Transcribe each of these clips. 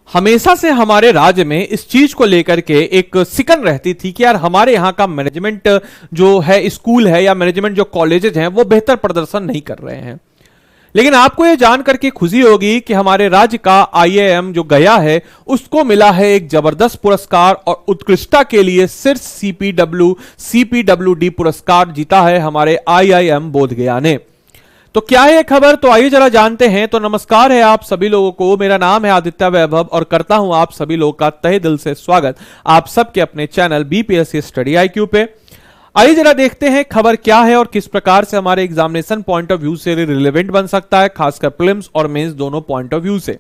हमेशा से हमारे राज्य में इस चीज को लेकर के एक सिकन रहती थी कि यार हमारे यहाँ का मैनेजमेंट जो है, स्कूल है या मैनेजमेंट जो कॉलेजेस हैं, वो बेहतर प्रदर्शन नहीं कर रहे हैं। लेकिन आपको यह जानकर के खुशी होगी कि हमारे राज्य का आईआईएम जो गया है उसको मिला है एक जबरदस्त पुरस्कार और उत्कृष्टता के लिए सिर्फ सीपीडब्ल्यूडी पुरस्कार जीता है हमारे आईआईएम बोधगया ने। तो क्या है खबर, तो आइए जरा जानते हैं। तो नमस्कार है आप सभी लोगों को, मेरा नाम है आदित्य वैभव और करता हूं आप सभी लोगों का तहे दिल से स्वागत आप सबके अपने चैनल बीपीएससी स्टडी आईक्यू पे। आइए जरा देखते हैं खबर क्या है और किस प्रकार से हमारे एग्जामिनेशन पॉइंट ऑफ व्यू से रिलेवेंट बन सकता है, खासकर प्रीलिम्स और मेंस दोनों पॉइंट ऑफ व्यू से।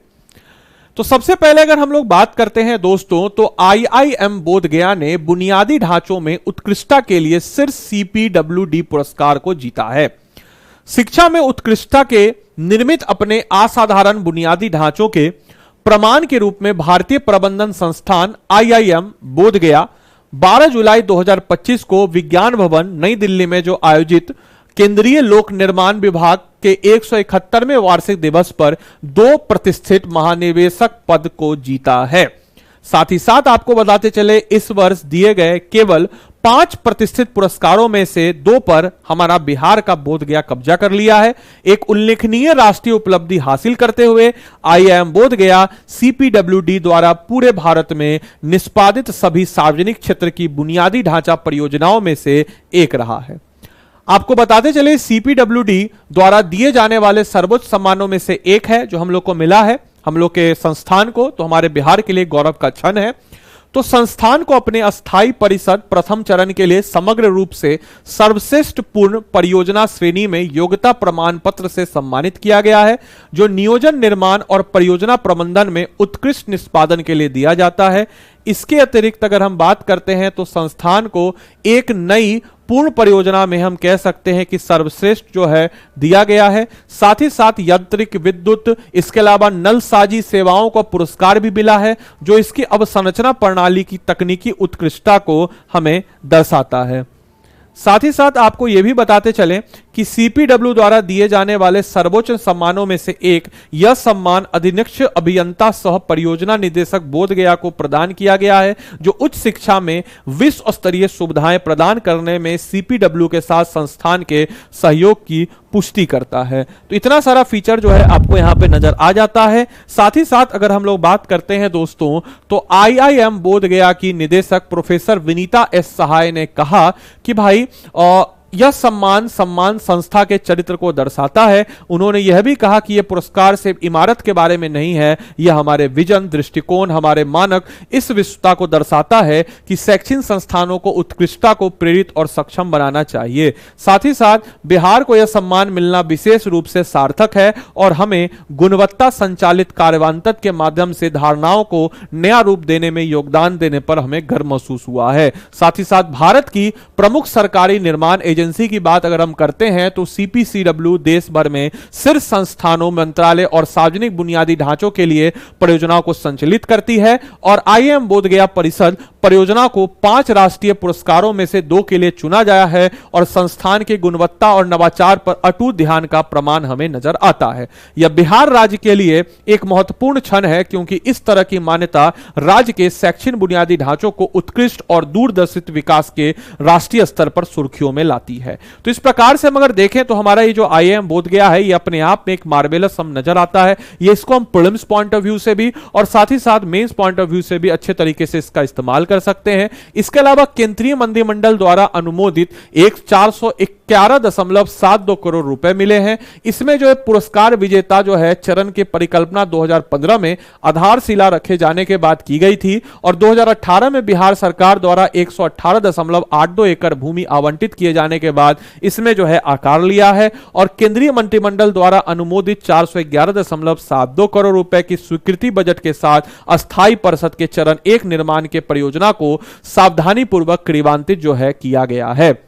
तो सबसे पहले अगर हम लोग बात करते हैं दोस्तों, तो आईआईएम बोधगया ने बुनियादी ढांचों में उत्कृष्टता के लिए सिर्फ सीपीडब्ल्यूडी पुरस्कार को जीता है। शिक्षा में उत्कृष्टता के निर्मित अपने असाधारण बुनियादी ढांचों के प्रमाण के रूप में भारतीय प्रबंधन संस्थान आईआईएम बोधगया 12 जुलाई 2025 को विज्ञान भवन नई दिल्ली में जो आयोजित केंद्रीय लोक निर्माण विभाग के 171वें वार्षिक दिवस पर 2 प्रतिष्ठित महानिदेशक पद को जीता है। साथ ही साथ आपको बताते चले इस वर्ष दिए गए केवल 5 प्रतिष्ठित पुरस्कारों में से 2 पर हमारा बिहार का बोधगया कब्जा कर लिया है। एक उल्लेखनीय राष्ट्रीय उपलब्धि हासिल करते हुए आईआईएम बोधगया सीपीडब्ल्यूडी द्वारा पूरे भारत में निष्पादित सभी सार्वजनिक क्षेत्र की बुनियादी ढांचा परियोजनाओं में से एक रहा है। आपको बताते चले सीपीडब्ल्यूडी द्वारा दिए जाने वाले सर्वोच्च सम्मानों में से एक है जो हम लोग को मिला है, हम लोग के संस्थान को, तो हमारे बिहार के लिए गौरव का क्षण है। तो संस्थान को अपने अस्थाई परिषद प्रथम चरण के लिए समग्र रूप से सर्वश्रेष्ठ पूर्ण परियोजना श्रेणी में योग्यता प्रमाण पत्र से सम्मानित किया गया है, जो नियोजन, निर्माण और परियोजना प्रबंधन में उत्कृष्ट निष्पादन के लिए दिया जाता है। इसके अतिरिक्त अगर हम बात करते हैं तो संस्थान को एक नई पूर्ण परियोजना में हम कह सकते हैं कि सर्वश्रेष्ठ जो है दिया गया है। साथ ही साथ यांत्रिक, विद्युत, इसके अलावा नलसाजी सेवाओं को पुरस्कार भी मिला है, जो इसकी अवसंरचना प्रणाली की तकनीकी उत्कृष्टता को हमें दर्शाता है। साथ ही साथ आपको यह भी बताते चलें कि सीपीडब्ल्यू द्वारा दिए जाने वाले सर्वोच्च सम्मानों में से एक यह सम्मान अधीनस्थ अभियंता सह परियोजना निदेशक बोधगया को प्रदान किया गया है, जो उच्च शिक्षा में विश्व स्तरीय सुविधाएं प्रदान करने में सीपीडब्ल्यू के साथ संस्थान के सहयोग की पुष्टि करता है। तो इतना सारा फीचर जो है आपको यहां पे नजर आ जाता है। साथ ही साथ अगर हम लोग बात करते हैं दोस्तों, तो आईआईएम बोधगया की निदेशक प्रोफेसर विनीता एस सहाय ने कहा कि भाई यह सम्मान संस्था के चरित्र को दर्शाता है। उन्होंने यह भी कहा कि यह पुरस्कार सिर्फ इमारत के बारे में नहीं है, यह हमारे विजन, दृष्टिकोण, हमारे मानक, इस विश्वता को दर्शाता है कि शैक्षणिक संस्थानों को उत्कृष्टता को प्रेरित और सक्षम बनाना चाहिए। साथ ही साथ बिहार को यह सम्मान मिलना विशेष रूप से सार्थक है और हमें गुणवत्ता संचालित कार्यान्वयन के माध्यम से धारणाओं को नया रूप देने में योगदान देने पर हमें गर्व महसूस हुआ है। साथ ही साथ भारत की प्रमुख सरकारी निर्माण एजेंसी की बात अगर हम करते हैं तो सीपीसीडब्ल्यू देश भर में शीर्ष संस्थानों, मंत्रालय और सार्वजनिक बुनियादी ढांचों के लिए परियोजनाओं को संचालित करती है और आईआईएम बोधगया परिषद परियोजना को 5 राष्ट्रीय पुरस्कारों में से 2 के लिए चुना गया है और संस्थान के गुणवत्ता और नवाचार पर अटूट ध्यान का प्रमाण हमें नजर आता है। यह बिहार राज्य के लिए एक महत्वपूर्ण क्षण है, क्योंकि इस तरह की मान्यता राज्य के शैक्षणिक बुनियादी ढांचों को उत्कृष्ट और दूरदर्शित विकास के राष्ट्रीय स्तर पर सुर्खियों में लाती है। तो इस प्रकार से हम अगर देखें तो हमारा ये जो आईआईएम बोधगया है, ये अपने आप में एक मार्वेलस हम नजर आता है। ये इसको हम प्रीलिम्स पॉइंट ऑफ व्यू से भी और साथ ही साथ मेंस पॉइंट ऑफ व्यू से भी अच्छे तरीके से इसका इस्तेमाल कर सकते हैं। इसके अलावा केंद्रीय मंत्रिमंडल द्वारा अनुमोदित एक 411.72 करोड़ रुपए मिले हैं। इसमें जो है पुरस्कार विजेता जो है चरण के परिकल्पना 2015 में आधारशिला रखे जाने के बाद की गई थी और 2018 में बिहार सरकार द्वारा 118.82 एकड़ भूमि आवंटित किए जाने के बाद इसमें जो है आकार लिया है और केंद्रीय मंत्रिमंडल द्वारा अनुमोदित 411.72 करोड़ रुपए की स्वीकृति बजट के साथ अस्थायी परिषद के चरण 1 निर्माण के परियोजना को सावधानी पूर्वक क्रियान्वित जो है किया गया है।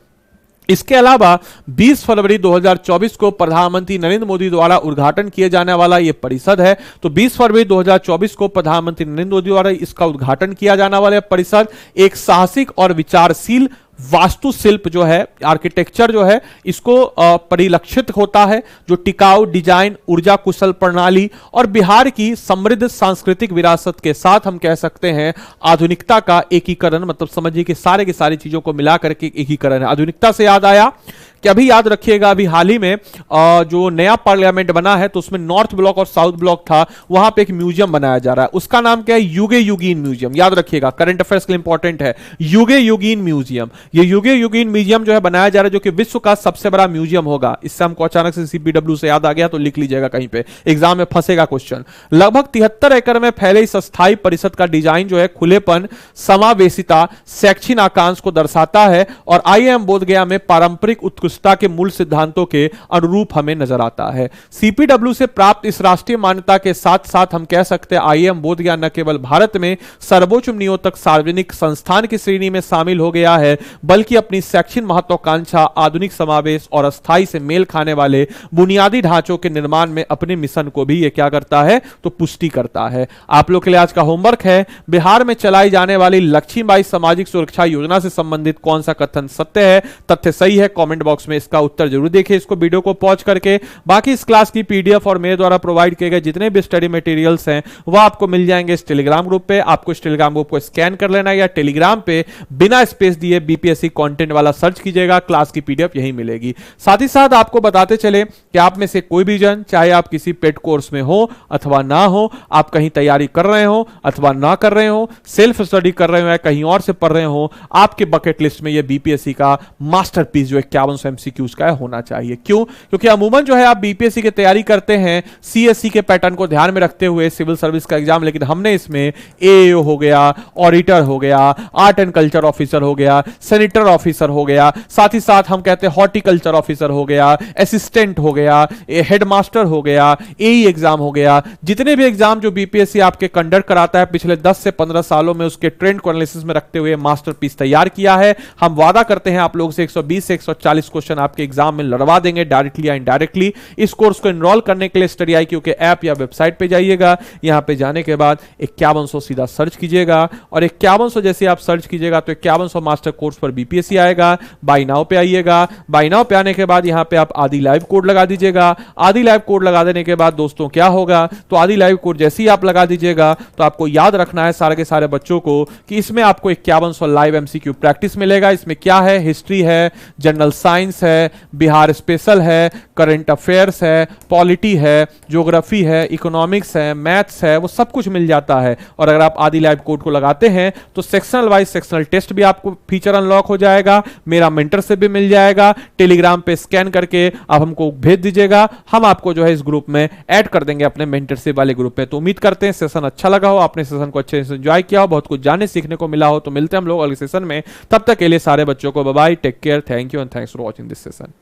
इसके अलावा 20 फरवरी 2024 को प्रधानमंत्री नरेंद्र मोदी द्वारा उद्घाटन किए जाने वाला यह परिषद है। तो 20 फरवरी 2024 को प्रधानमंत्री नरेंद्र मोदी द्वारा इसका उद्घाटन किया जाने वाला परिषद एक साहसिक और विचारशील वास्तुशिल्प जो है, आर्किटेक्चर जो है, इसको परिलक्षित होता है, जो टिकाऊ डिजाइन, ऊर्जा कुशल प्रणाली और बिहार की समृद्ध सांस्कृतिक विरासत के साथ हम कह सकते हैं आधुनिकता का एकीकरण, मतलब समझिए कि सारे की सारी चीजों को मिलाकर के एकीकरण है। आधुनिकता से याद आया कि अभी याद रखिएगा, अभी हाल ही में जो नया पार्लियामेंट बना है तो उसमें नॉर्थ ब्लॉक और साउथ ब्लॉक था, वहां पे एक म्यूजियम बनाया जा रहा है। उसका नाम क्या है? युगे युगीन म्यूजियम। याद रखिएगा, करंट अफेयर्स के लिए इंपॉर्टेंट है, युगे युगीन म्यूजियम। ये युगे युगीन म्यूजियम जो है बनाया जा रहा है, जो कि विश्व का सबसे बड़ा म्यूजियम होगा। इससे हमको अचानक से सीपीडब्ल्यू से याद आ गया तो लिख लीजिएगा, कहीं पे एग्जाम में फंसेगा क्वेश्चन। लगभग 73 एकड़ में फैले इस अस्थायी परिषद का डिजाइन जो है खुलेपन, समावेशिता, शैक्षिक आकांक्ष को दर्शाता है और आईआईएम बोधगया में पारंपरिक उत्कृष्टता के मूल सिद्धांतों के अनुरूप हमें नजर आता है। सीपीडब्ल्यू से प्राप्त इस राष्ट्रीय मान्यता के साथ साथ हम कह सकते हैं आईआईएम बोधगया न केवल भारत में सर्वोच्च नियोजक सार्वजनिक संस्थान की श्रेणी में शामिल हो गया है, बल्कि अपनी शैक्षिक महत्वाकांक्षा, आधुनिक समावेश और अस्थायी से मेल खाने वाले बुनियादी ढांचों के निर्माण में अपने मिशन को भी यह क्या करता है? तो पुष्टि करता है। आप लोग के लिए आज का होमवर्क है, बिहार में चलाई जाने वाली लक्ष्मीबाई सामाजिक सुरक्षा योजना से संबंधित कौन सा कथन सत्य है, तथ्य सही है? कमेंट बॉक्स में इसका उत्तर जरूर देखिए, इसको वीडियो को पॉज करके। बाकी इस क्लास की पीडीएफ और मेरे द्वारा प्रोवाइड किए गए जितने भी स्टडी मटेरियल्स हैं वह आपको मिल जाएंगे इस टेलीग्राम ग्रुप पे। आपको इस टेलीग्राम ग्रुप को स्कैन कर लेना है या टेलीग्राम पे बिना स्पेस दिए बीपीएससी कंटेंट वाला सर्च कीजिएगा, क्लास की पीडीएफ यही मिलेगी। साथ ही साथ आपको बताते चले कि आप में से कोई भी जन, चाहे आप किसी पेड कोर्स में हो अथवा ना हो, आप कहीं तैयारी कर रहे हो अथवा ना कर रहे हो, सेल्फ स्टडी कर रहे हो या कहीं और से पढ़ रहे हो, आपके बकेट लिस्ट में यह बीपीएससी का मास्टरपीस जो 51 एमसीक्यूज का होना चाहिए। क्यों? क्योंकि अमूमन जो है आप बीपीएससी की तैयारी करते हैं सीएससी के पैटर्न को ध्यान में रखते हुए, सिविल सर्विस का एग्जाम, लेकिन हमने इसमें एएओ हो गया, ऑडिटर हो गया, आर्ट एंड कल्चर ऑफिसर हो गया, सेनेटर ऑफिसर हो गया, साथ ही साथ हम कहते हैं हॉर्टिकल्चर ऑफिसर हो गया, असिस्टेंट हो गया, हेडमास्टर हो गया, एई एग्जाम हो गया। जितने भी एग्जाम जो बीपीएससी आपके कंडक्ट कराता है पिछले 10 से 15 सालों में, उसके ट्रेंड को एनालिसिस में रखते हुए मास्टरपीस तैयार किया है। हम वादा करते हैं आप लोगों से 120 से 140 क्वेश्चन आपके एग्जाम में लड़वा देंगे, डायरेक्टली या इनडायरेक्टली। इस कोर्स को एनरोल करने के लिए स्टडी IQ के ऐप या वेबसाइट पे जाइएगा। यहां पे जाने के बाद 5100 सीधा सर्च कीजिएगा और 5100 जैसे आप सर्च कीजिएगा तो 5100 मास्टर कोर्स पर बीपीएससी आएगा। बाय नाउ पे आइएगा। बाय नाउ पे आने के बाद यहां पे आप आदि लाइव कोड लगा दीजिएगा। आदि लाइव कोड लगा देने के बाद दोस्तों क्या होगा, तो आदि लाइव कोड जैसे ही आप लगा दीजिएगा तो आपको याद रखना है सारे के सारे बच्चों को कि इसमें आपको 5100 लाइव एमसीक्यू प्रैक्टिस मिलेगा। इसमें क्या है? हिस्ट्री है, जनरल साइंस है, बिहार स्पेशल है, करंट अफेयर्स है, पॉलिटी है, ज्योग्राफी है, इकोनॉमिक्स है, मैथ्स है, वो सब कुछ मिल जाता है। और अगर आप आदि लाइव कोड को लगाते हैं तो सेक्शनल वाइज सेक्शनल टेस्ट भी आपको फीचर अनलॉक हो जाएगा, मेरा मेंटरशिप भी मिल जाएगा। टेलीग्राम पे स्कैन करके आप हमको भेज दीजिएगा, हम आपको जो है इस ग्रुप में ऐड कर देंगे अपने मेंटरशिप वाले ग्रुप में। तो उम्मीद करते हैं सेशन अच्छा लगा हो, आपने सेशन को अच्छे से एंजॉय किया हो, बहुत कुछ जानने सीखने को मिला हो। तो मिलते हैं हम लोग अगले सेशन में, तब तक के लिए सारे बच्चों को bye bye, take care, thank you and thanks for watching this session.